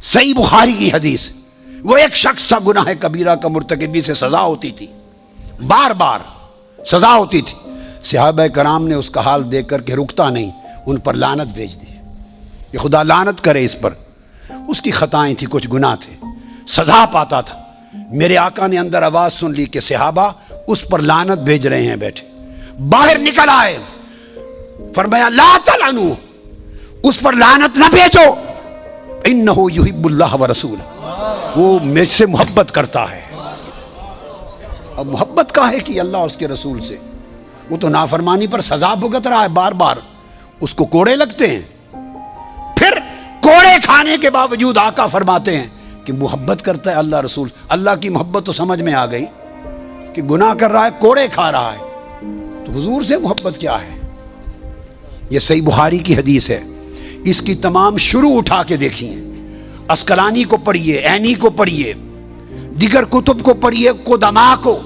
صحیح بخاری کی حدیث، وہ ایک شخص تھا گناہ کبیرہ کا مرتکبی سے سزا ہوتی تھی، بار بار سزا ہوتی تھی. صحابہ کرام نے اس کا حال دیکھ کر کے رکتا نہیں، ان پر لعنت بھیج دی کہ خدا لعنت کرے اس پر. اس کی خطائیں تھیں، کچھ گناہ تھے، سزا پاتا تھا. میرے آقا نے اندر آواز سن لی کہ صحابہ اس پر لعنت بھیج رہے ہیں. بیٹھے باہر نکل آئے، فرمایا لا تلعنوا، اس پر لعنت نہ بھیجو، انہ یحب اللہ ورسولہ، وہ مجھ سے محبت کرتا ہے. اب محبت کا ہے کہ اللہ اس کے رسول سے، وہ تو نافرمانی پر سزا بھگت رہا ہے بار بار، اس کو کوڑے لگتے ہیں. پھر کوڑے کھانے کے باوجود آقا فرماتے ہیں کہ محبت کرتا ہے اللہ رسول. اللہ کی محبت تو سمجھ میں آ گئی کہ گناہ کر رہا ہے، کوڑے کھا رہا ہے، تو حضور سے محبت کیا ہے؟ یہ صحیح بخاری کی حدیث ہے. اس کی تمام شروع اٹھا کے دیکھیے، اسقلانی کو پڑھیے، عینی کو پڑھیے، دیگر کتب کو پڑھیے، قدماء کو،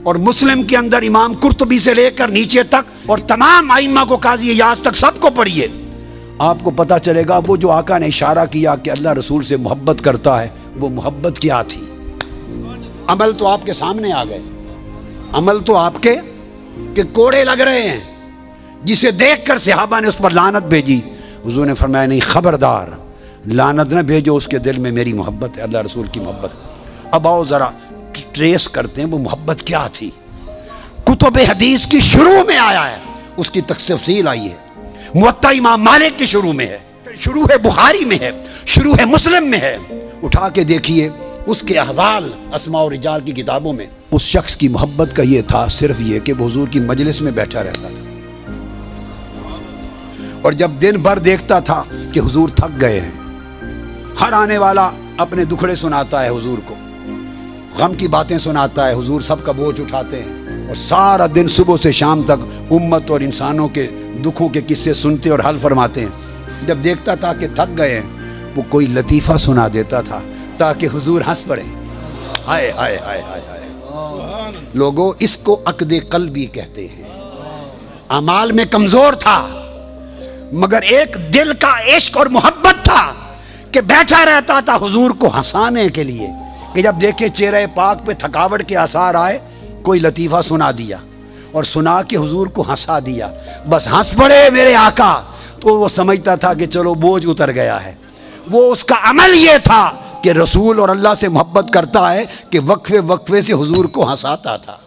اور مسلم کے اندر امام قرطبی سے لے کر نیچے تک اور تمام ائمہ کو، قاضی ایاز تک، سب کو پڑھیے. آپ کو پتہ چلے گا وہ جو آقا نے اشارہ کیا کہ اللہ رسول سے محبت کرتا ہے، وہ محبت کیا تھی. عمل تو آپ کے سامنے آ گئے، عمل تو آپ کے کہ کوڑے لگ رہے ہیں، جسے دیکھ کر صحابہ نے اس پر لعنت بھیجی. حضور نے فرمایا نہیں، خبردار، لعنت نہ بھیجو، اس کے دل میں میری محبت ہے، اللہ رسول کی محبت. اب آؤ ذرا ٹریس کرتے ہیں وہ محبت کیا تھی. کتب حدیث کی شروع میں آیا ہے، اس کی تفصیل آئی ہے. موطا امام مالک کی شروع میں ہے، شروع ہے بخاری میں ہے، شروع ہے مسلم میں ہے. اٹھا کے دیکھیے اس کے احوال اسماء و رجال کی کتابوں میں. اس شخص کی محبت کا یہ تھا، صرف یہ کہ وہ حضور کی مجلس میں بیٹھا رہتا تھا، اور جب دن بھر دیکھتا تھا کہ حضور تھک گئے ہیں، ہر آنے والا اپنے دکھڑے سناتا ہے حضور کو، غم کی باتیں سناتا ہے، حضور سب کا بوجھ اٹھاتے ہیں، اور سارا دن صبح سے شام تک امت اور انسانوں کے دکھوں کے قصے سنتے اور حل فرماتے ہیں. جب دیکھتا تھا کہ تھک گئے ہیں، وہ کوئی لطیفہ سنا دیتا تھا تاکہ حضور ہنس پڑے. ہائے ہائے ہائے ہائے ہائے. لوگوں، اس کو عقد قلبی کہتے ہیں. اعمال میں کمزور تھا، مگر ایک دل کا عشق اور محبت تھا کہ بیٹھا رہتا تھا حضور کو ہنسانے کے لیے، کہ جب دیکھے چہرہ پاک پہ تھکاوٹ کے آثار آئے، کوئی لطیفہ سنا دیا اور سنا کے حضور کو ہنسا دیا، بس ہنس پڑے میرے آقا، تو وہ سمجھتا تھا کہ چلو بوجھ اتر گیا ہے. وہ اس کا عمل یہ تھا کہ رسول اور اللہ سے محبت کرتا ہے کہ وقفے وقفے سے حضور کو ہنساتا تھا.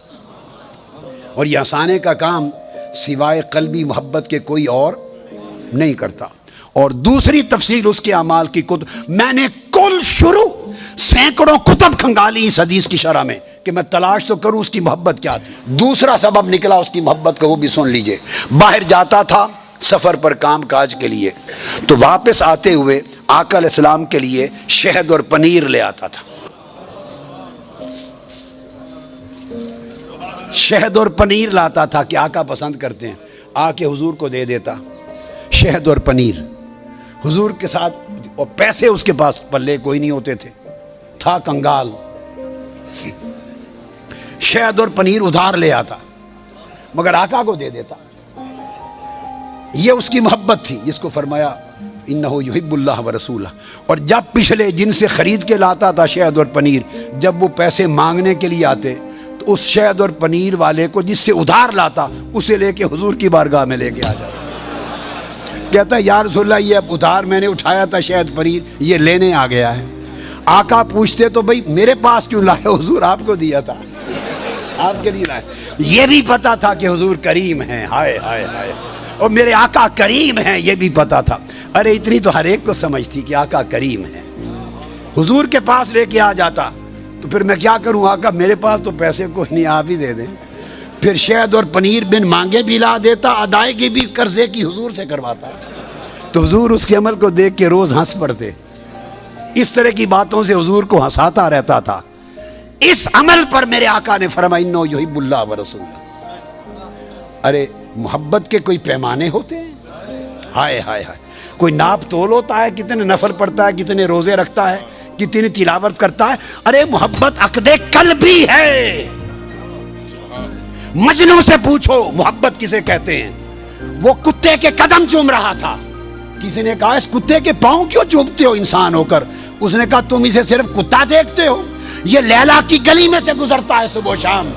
اور یہ ہنسانے کا کام سوائے قلبی محبت کے کوئی اور نہیں کرتا. اور دوسری تفصیل اس کے اعمال کی میں نے کل شروع سینکڑوں کتب کھنگالی اس حدیث کی شرح میں کہ میں تلاش تو کروں اس کی محبت کیا تھی. دوسرا سبب نکلا اس کی محبت کا، وہ بھی سن لیجئے. باہر جاتا تھا سفر پر کام کاج کے لیے، تو واپس آتے ہوئے آقا علیہ السلام کے لیے شہد اور پنیر لے آتا تھا. شہد اور پنیر لاتا تھا کہ آقا پسند کرتے ہیں، آ کے حضور کو دے دیتا شہد اور پنیر. حضور کے ساتھ، اور پیسے اس کے پاس پلے کوئی نہیں ہوتے تھے، تھا کنگال. شہد اور پنیر ادھار لے آتا مگر آقا کو دے دیتا. یہ اس کی محبت تھی جس کو فرمایا انہ یحب اللہ ورسولہ. اور جب پچھلے جن سے خرید کے لاتا تھا شہد اور پنیر، جب وہ پیسے مانگنے کے لیے آتے تو اس شہد اور پنیر والے کو جس سے ادھار لاتا، اسے لے کے حضور کی بارگاہ میں لے کے آ جاتا. کہتا ہے یا رسول اللہ، یہ اب ادھار میں نے اٹھایا تھا شہد پنیر، یہ لینے آ گیا ہے. آقا پوچھتے تو بھئی میرے پاس کیوں لائے؟ حضور آپ کو دیا تھا، آپ کے لیے لائے. یہ بھی پتا تھا کہ حضور کریم ہیں، ہائے ہائے ہائے، اور میرے آقا کریم ہیں، یہ بھی پتا تھا. ارے اتنی تو ہر ایک کو سمجھ تھی کہ آقا کریم ہے. حضور کے پاس لے کے آ جاتا تو پھر میں کیا کروں آقا، میرے پاس تو پیسے کوئی نہیں، آپ ہی دے دیں. پھر شہد اور پنیر بن مانگے بھی لا دیتا، ادائیگی بھی قرضے کی حضور سے کرواتا. تو حضور اس کے عمل کو دیکھ کے روز ہنس پڑتے. اس طرح کی باتوں سے حضور کو ہنساتا رہتا تھا. اس عمل پر میرے آقا نے فرمایا انہ یحب اللہ ورسولہ. ارے محبت کے کوئی پیمانے ہوتے ہیں؟ ہائے ہائے ہائے. کوئی ناپ تول ہوتا ہے کتنے نفل پڑھتا ہے، کتنے روزے رکھتا ہے، کتنی تلاوت کرتا ہے؟ ارے محبت عقد قلبی ہے. مجنوں سے پوچھو محبت کسے کہتے ہیں. وہ کتے کے قدم چوم رہا تھا، کسی نے کہا اس کتے کے پاؤں کیوں چومتے ہو انسان ہو کر؟ اس نے کہا تم اسے صرف کتا دیکھتے ہو، یہ لیلا کی گلی میں سے گزرتا ہے صبح و شام،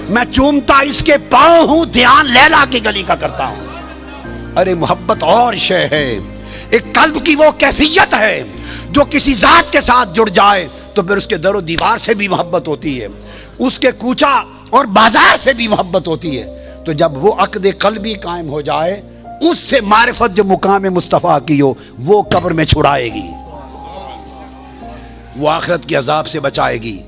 میں چومتا اس کے پاؤں ہوں، دھیان لیلا کی گلی کا کرتا ہوں۔ ارے محبت اور شے ہے، ایک قلب کی وہ کیفیت ہے جو کسی ذات کے ساتھ جڑ جائے تو پھر اس کے در و دیوار سے بھی محبت ہوتی ہے، اس کے کوچہ اور بازار سے بھی محبت ہوتی ہے۔ تو جب وہ عقد قلبی قائم ہو جائے، اس سے معرفت جو مقام مصطفیٰ کی ہو وہ قبر میں چھڑائے گی، وہ آخرت کے عذاب سے بچائے گی۔